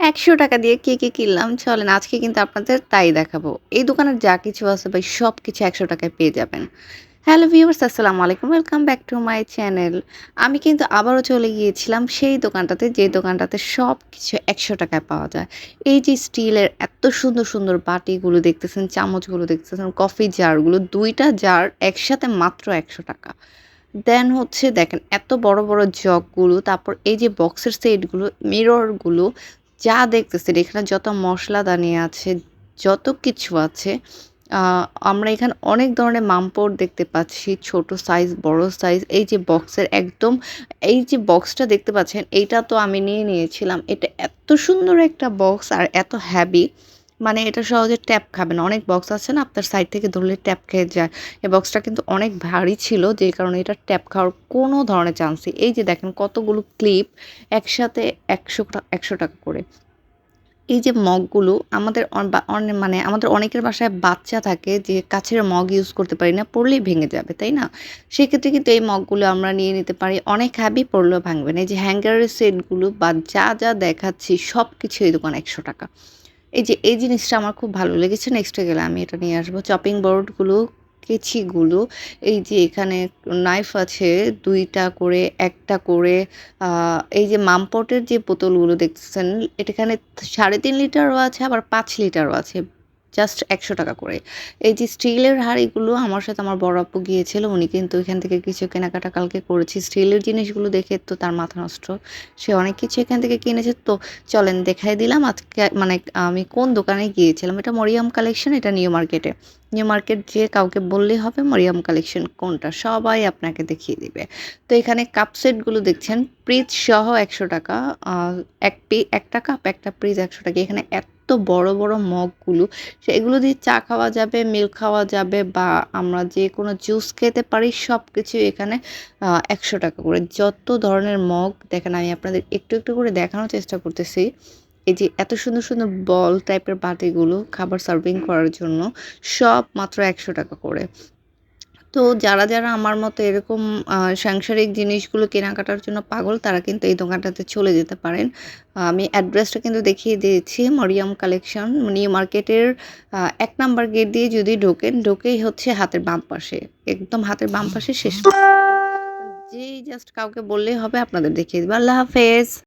৳১০০ দিয়ে কি কিনলাম চলেন আজকে কিন্তু আপনাদের তাই দেখাবো। এই দোকানের যা কিছু আছে ভাই সবকিছু ৳১০০ য় পেয়ে যাবেন। হ্যালো ভিউয়ার্স আসসালামু আলাইকুম। Welcome back to my channel. আমি কিন্তু আবারও চলে গিয়েছিলাম সেই দোকানটাতে যে দোকানটাতে সবকিছু ৳১০০ য় পাওয়া যায়। এই যে স্টিলের এত সুন্দর বাটিগুলো দেখতেছেন, চামচগুলো দেখতেছেন, কফি জারগুলো ২ টা জার একসাথে মাত্র ৳১০০। দেন হচ্ছে দেখেন এত বড় জগগুলো, তারপর এই যে বক্সের সেটগুলো, মিররগুলো যা দেখতেছেন এখানে যত মসলাদানি আছে, যত কিছু আছে আ আমরা এখানে অনেক ধরনের মামপট দেখতে পাচ্ছি। ছোট সাইজ, বড় সাইজ। এই যে বক্সের একদম এই যে বক্সটা দেখতে পাচ্ছেন এইটা তো আমি নিয়ে নিয়েছিলাম। এটা এত সুন্দর একটা বক্স আর এত হেভি মানে এটা সহজে ট্যাপ খাবে না। অনেক বক্স আছে না আপনার সাইড থেকে ধরলে ট্যাপ খেয়ে যায়। এই বক্সটা কিন্তু অনেক ভারী ছিল যেই কারণে এটা ট্যাপ খাওয়ার কোনো ধরনের চান্স নেই। এই যে দেখেন কতগুলো ক্লিপ একসাথে ৳১০০ করে। এই যে মগগুলো আমাদের মানে আমাদের অনেকের বাসায় বাচ্চা থাকে যে কাঁচের মগ ইউজ করতে পারি না, পড়লেই ভেঙে যাবে, তাই না? সেক্ষেত্রে কিন্তু এই মগগুলো আমরা নিয়ে নিতে পারি। অনেক হেভি পড়লেও ভাঙবে না। এই যে হ্যাঙ্গারের সেটগুলো বা যা দেখাচ্ছি সবকিছু এই দোকানে ৳১০০। এই যে এই জিনিসটা আমার খুব ভালো লেগেছে। নেক্সটে গেলে আমি এটা নিয়ে আসবো। চপিং বোর্ডগুলো, কেচিগুলো, এই যে এখানে নাইফ আছে ২ টা করে, ১ টা করে। আ এই যে মামপটের যে বোতলগুলো দেখতেছেন, এখানে ৩.৫ লিটারও আছে আবার ৫ লিটারও আছে। জাস্ট ৳১০০ করে। এই যে স্টিলের হাঁড়িগুলো আমার সাথে আমার বড় আপু গিয়েছিল। উনি কিন্তু এখান থেকে কিছু কেনাকাটা কালকে করেছে। স্টিলের জিনিসগুলো দেখে তো তার মাথা নষ্ট। সে অনেক কিছু এখান থেকে কিনেছে। তো চলেন দেখাই দিলাম আজকে মানে আমি কোন দোকানে গিয়েছিলাম। এটা মরিয়ম কালেকশন, এটা নিউ মার্কেটে। নিউ মার্কেট যেয়ে কাউকে বললেই হবে মরিয়ম কালেকশন কোনটা, সবাই আপনাকে দেখিয়ে দিবে। তো এখানে কাপ সেটগুলো দেখছেন পিস সহ ৳১০০। আ ১ টা কাপ, ১ টা পিস ৳১০০। এখানে এত বড় মগগুলো, এগুলো দিয়ে চা খাওয়া যাবে, মিল্ক খাওয়া যাবে বা আমরা যেকোনো জুস খেতে পারি সবকিছুই এখানে ৳১০০ করে। যত ধরনের মগ দেখেন আমি আপনাদের একটু করে দেখানোর চেষ্টা করতেছি। এই যে এত সুন্দর বল টাইপের বাটিগুলো খাবার সার্ভিং করার জন্য সব মাত্র ৳১০০ করে। তো যারা আমার মতো এরকম সাংসারিক জিনিসগুলো কেনাকাটার জন্য পাগল তারা কিন্তু এই দোকানটাতে চলে যেতে পারেন। আমি অ্যাড্রেসটা কিন্তু দেখিয়ে দিয়েছি। মরিয়ম কালেকশন নিউ মার্কেটের ১ নাম্বার গেট দিয়ে যদি ঢোকেন, ঢুকেই হচ্ছে হাতের বাম পাশে। একদম হাতের বাম পাশে শেষ যেই জাস্ট কাউকে বললেই হবে আপনাদের দেখিয়ে দিবে। আল্লাহ হাফেজ।